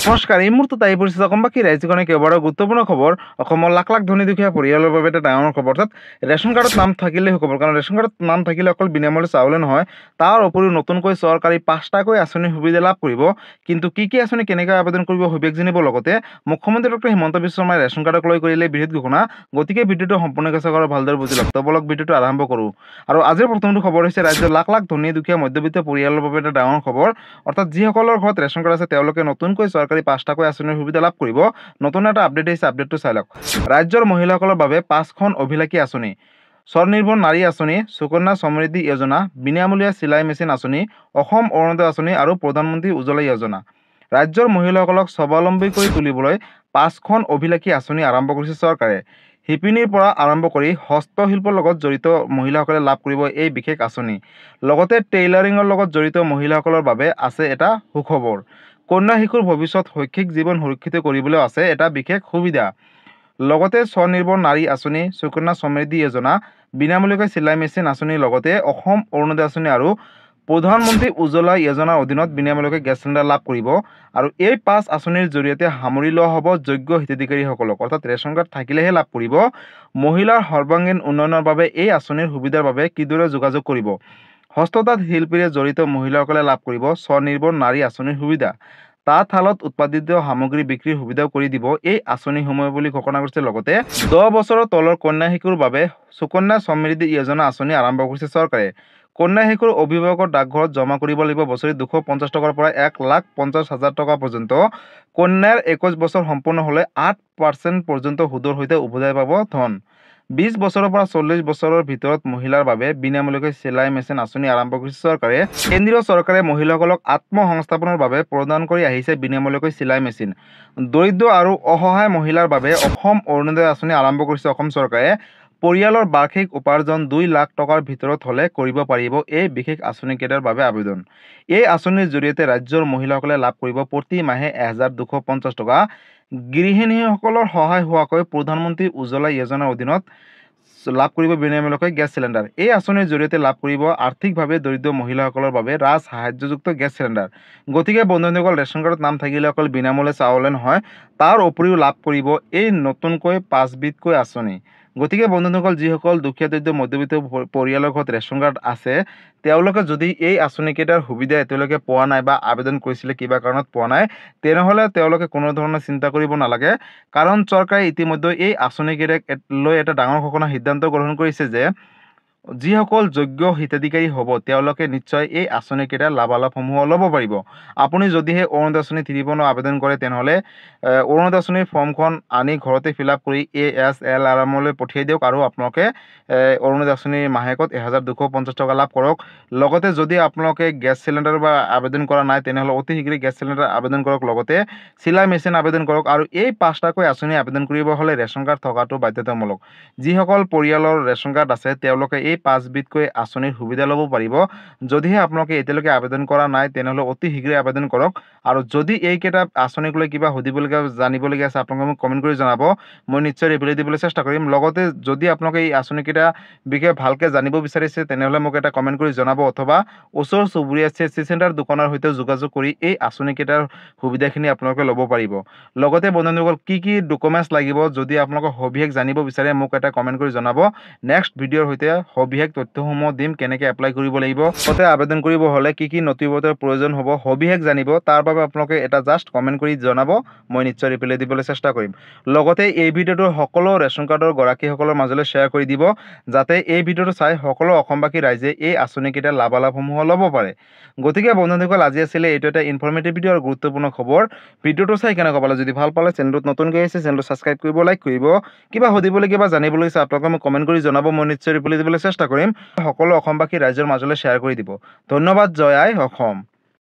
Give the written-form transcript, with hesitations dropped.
নমস্কাৰ, এই মুহূৰ্তত আহি পৰিছে অসমবাসী ৰাজ্যখনে কেইবাটাও গুৰুত্বপূৰ্ণ খবৰ। অসমৰ লাখ লাখ ধনী দুখীয়া পৰিয়ালৰ বাবে এটা ডাঙৰ খবৰ। অৰ্থাৎ ৰেচন কাৰ্ডত নাম থাকিলেই খবৰ, কাৰণ ৰেচন কাৰ্ডত নাম থাকিলে অকল বিনামূল্যে চাউলে নহয়, তাৰ উপৰিও নতুনকৈ চৰকাৰী 5টাকৈ আঁচনিৰ সুবিধা লাভ কৰিব। কিন্তু কি আঁচনি কেনেকৈ আবেদন কৰিব সবিশেষ জানিব। লগতে মুখ্যমন্ত্ৰী ডক্টৰ হিমন্ত বিশ্ব শৰ্মাই ৰেচন কাৰ্ডক লৈ কৰিলে বৃহৎ ঘোষণা। গতিকে ভিডিঅ'টো সম্পূৰ্ণকৈ চাওক আৰু ভালদৰে বুজি লওক। তো বলক ভিডিঅ'টো আৰম্ভ কৰোঁ। আৰু আজিৰ প্ৰথমটো খবৰ হৈছে ৰাজ্যৰ লাখ লাখ ধনী দুখীয়া মধ্যবিত্ত পৰিয়ালৰ বাবে এটা ডাঙৰ খবৰ। অৰ্থাৎ যিসকলৰ ঘৰত ৰেচন কাৰ্ড আছে তেওঁলোকে নতুনকৈ চৰকাৰী 5টাকৈ আঁচনিৰ সুবিধা লাভ কৰিব। নতুন এটা আপডেট আহিছে, আপডেটটো চাই লওক। ৰাজ্যৰ মহিলাসকলৰ বাবে 5খন অভিলাষী আঁচনি: স্বনিৰ্ভৰ নাৰী আঁচনি, সুকন্যা সমৃদ্ধি যোজনা, বিনামূলীয়া চিলাই মেচিন আঁচনি, অসম অৰুণোদয় আঁচনি আৰু প্ৰধানমন্ত্ৰী উজ্জ্বলা যোজনা। ৰাজ্যৰ মহিলাসকলক স্বাৱলম্বী কৰি তুলিবলৈ 5খন অভিলাষী আঁচনি আৰম্ভ কৰিছে চৰকাৰে। শিপিনীৰ পৰা আৰম্ভ কৰি হস্তশিল্পৰ লগত জড়িত মহিলাসকলে লাভ কৰিব এই বিশেষ আঁচনি। লগতে টেইলাৰিঙৰ লগত জড়িত মহিলাসকলৰ বাবে আছে এটা সুখবৰ। কন্যা শিশুৰ ভৱিষ্যত শৈক্ষিক জীৱন সুৰক্ষিত কৰিবলৈ আছে এটা বিশেষ সুবিধা। লগতে স্বনিৰ্ভৰ নাৰী আঁচনি, সুকন্যা সমৃদ্ধি যোজনা, বিনামূলীয়াকৈ চিলাই মেচিন আঁচনিৰ লগতে অসম অৰুণোদয় আঁচনি আৰু প্ৰধানমন্ত্ৰী উজ্জ্বলা যোজনাৰ অধীনত বিনামূলীয়াকৈ গেছ চিলিণ্ডাৰ লাভ কৰিব। আৰু এই 5 আঁচনিৰ জৰিয়তে সামৰি লোৱা হ'ব যোগ্য হিতাধিকাৰীসকলক। অৰ্থাৎ ৰেচন কাৰ্ড থাকিলেহে লাভ কৰিব। মহিলাৰ সৰ্বাংগীন উন্নয়নৰ বাবে এই আঁচনিৰ সুবিধাৰ বাবে কিদৰে যোগাযোগ কৰিব? হস্ততাঁত শিল্পীৰে জড়িত মহিলাসকলে লাভ কৰিব স্বনিৰ্ভৰ নাৰী আঁচনিৰ সুবিধা। তাঁতশালত উৎপাদিত সামগ্ৰী বিক্ৰীৰ সুবিধাও কৰি দিব এই আঁচনিসমূহে বুলি ঘোষণা কৰিছে। লগতে 10 বছৰৰ তলৰ কন্যা শিশুৰ বাবে সুকন্যা সমৃদ্ধি যোজনা আঁচনি আৰম্ভ কৰিছে চৰকাৰে। কন্যা শিশুৰ অভিভাৱকৰ ডাকঘৰত জমা কৰিব লাগিব বছৰি 250 টকাৰ পৰা 1,50,000 টকা পৰ্যন্ত। কন্যাৰ 21 বছৰ সম্পূৰ্ণ হ'লে 8% পৰ্যন্ত সুদৰ সৈতে উভতাই পাব ধন। 20 বছৰৰ পৰা 40 বছৰৰ ভিতৰত মহিলাৰ বাবে বিনামূলীয়াকৈ চিলাই মেচিন আঁচনি আৰম্ভ কৰিছে চৰকাৰে। কেন্দ্ৰীয় চৰকাৰে মহিলাসকলক আত্মসংস্থাপনৰ বাবে প্ৰদান কৰি আহিছে বিনামূলীয়াকৈ চিলাই মেচিন। দৰিদ্ৰ আৰু অসহায় মহিলাৰ বাবে অসম অৰুণোদয় আঁচনি আৰম্ভ কৰিছে অসম চৰকাৰে। পৰিয়ালৰ বাৰ্ষিক উপাৰ্জন 2 লাখ টকাৰ ভিতৰত হ'লে কৰিব পাৰিব এই বিশেষ আঁচনিকেইটাৰ বাবে আবেদন। এই আঁচনিৰ জৰিয়তে ৰাজ্যৰ মহিলাসকলে লাভ কৰিব প্ৰতি মাহে 1,250 টকা। গৃহিণীসকলৰ সহায় হোৱাকৈ প্ৰধানমন্ত্ৰী উজ্জ্বলা যোজনাৰ অধীনত লাভ কৰিব বিনামূলীয়াকৈ গেছ চিলিণ্ডাৰ। এই আঁচনিৰ জৰিয়তে লাভ কৰিব আৰ্থিকভাৱে দৰিদ্ৰ মহিলাসকলৰ বাবে ৰাজ সাহায্যযুক্ত গেছ চিলিণ্ডাৰ। গতিকে বন্ধুসকল, ৰেচন কাৰ্ডত নাম থাকিলে অকল বিনামূলীয়া চাউলে নহয়, তাৰ উপৰিও লাভ কৰিব এই নতুনকৈ 5বিধকৈ আঁচনি। গতিকে বন্ধুসকল, যিসকল দুখীয়া দৰিদ্ৰ মধ্যবিত্ত পৰিয়ালৰ ঘৰত ৰেচন কাৰ্ড আছে তেওঁলোকে যদি এই আঁচনিকেইটাৰ সুবিধা এতিয়ালৈকে পোৱা নাই বা আবেদন কৰিছিলে কিবা কাৰণত পোৱা নাই, তেনেহ'লে তেওঁলোকে কোনো ধৰণৰ চিন্তা কৰিব নালাগে। কাৰণ চৰকাৰে ইতিমধ্যে এই আঁচনিকেইটাক লৈ এটা ডাঙৰ ঘোষণা সিদ্ধান্ত গ্ৰহণ কৰিছে যে যিসকল যোগ্য হিতাধিকাৰী হ'ব তেওঁলোকে নিশ্চয় এই আঁচনিকেইটাৰ লাভালাভসমূহ ল'ব পাৰিব। আপুনি যদিহে অৰুণোদয় আঁচনি 3.0 আবেদন কৰে তেনেহ'লে অৰুণোদয় আঁচনিৰ ফৰ্মখন আনি ঘৰতে ফিল আপ কৰি ASLRMলৈ পঠিয়াই দিয়ক আৰু আপোনালোকে অৰুণোদয় আঁচনিৰ মাহেকত 1,250 টকা লাভ কৰক। লগতে যদি আপোনালোকে গেছ চিলিণ্ডাৰ বা আবেদন কৰা নাই তেনেহ'লে অতি শীঘ্ৰে গেছ চিলিণ্ডাৰ আবেদন কৰক। লগতে চিলাই মেচিন আবেদন কৰক। আৰু এই 5টাকৈ আঁচনি আবেদন কৰিব হ'লে ৰেচন কাৰ্ড থকাটো বাধ্যতামূলক। যিসকল পৰিয়ালৰ ৰেচন কাৰ্ড আছে তেওঁলোকে এই 5বিধকৈ আঁচনিৰ সুবিধা ল'ব পাৰিব। যদিহে আপোনালোকে এতিয়ালৈকে আবেদন কৰা নাই তেনেহ'লে অতি শীঘ্ৰে আবেদন কৰক। আৰু যদি এইকেইটা আঁচনিক লৈ কিবা সুধিবলগীয়া জানিবলগীয়া আছে আপোনালোকে মোক কমেণ্ট কৰি জনাব, মই নিশ্চয় ৰিপ্লাই দিবলৈ চেষ্টা কৰিম। লগতে যদি আপোনালোকে এই আঁচনিকেইটা বিষয়ে ভালকৈ জানিব বিচাৰিছে তেনেহ'লে মোক এটা কমেণ্ট কৰি জনাব, অথবা ওচৰ চুবুৰীয়া CSC চেণ্টাৰ দোকানৰ সৈতে যোগাযোগ কৰি এই আঁচনিকেইটাৰ সুবিধাখিনি আপোনালোকে ল'ব পাৰিব। লগতে বন্ধুসকল, কি ডকুমেণ্টছ লাগিব যদি আপোনালোকে সবিশেষ জানিব বিচাৰে মোক এটা কমেণ্ট কৰি জনাব। নেক্সট ভিডিঅ'ৰ সৈতে সবিশেষ তথ্যসমূহ দিম, কেনেকৈ এপ্লাই কৰিব লাগিব, তাতে আবেদন কৰিব হ'লে কি নথিপত্ৰৰ প্ৰয়োজন হ'ব সবিশেষ জানিব। তাৰ বাবে আপোনালোকে এটা জাষ্ট কমেণ্ট কৰি জনাব, মই নিশ্চয় ৰিপ্লাই দিবলৈ চেষ্টা কৰিম। লগতে এই ভিডিঅ'টো সকলো ৰেচন কাৰ্ডৰ গৰাকীসকলৰ মাজলৈ শ্বেয়াৰ কৰি দিব, যাতে এই ভিডিঅ'টো চাই সকলো অসমবাসী ৰাইজে এই আঁচনিকেইটাৰ লাভালাভসমূহ ল'ব পাৰে। গতিকে বন্ধুসকল, আজি আছিলে এইটো এটা ইনফৰ্মেটিভ ভিডিঅ' আৰু গুৰুত্বপূৰ্ণ খবৰ। ভিডিঅ'টো চাই কেনেকুৱা পালে? যদি ভাল পালে চেনেলটোত নতুনকৈ আহিছে চেনেলটো ছাবস্ক্ৰাইব কৰিব, লাইক কৰিব। কিবা সুধিবলগীয়া বা জানিবলগীয়া আছে আপোনালোকে মোক কমেণ্ট কৰি জনাব, মই নিশ্চয় ৰিপ্লাই দিবলৈ চেষ্টা কৰিম। সকলো অসমবাসী ৰাইজৰ মাজলৈ শ্বেয়াৰ কৰি দিব। ধন্যবাদ। জয় আই অসম।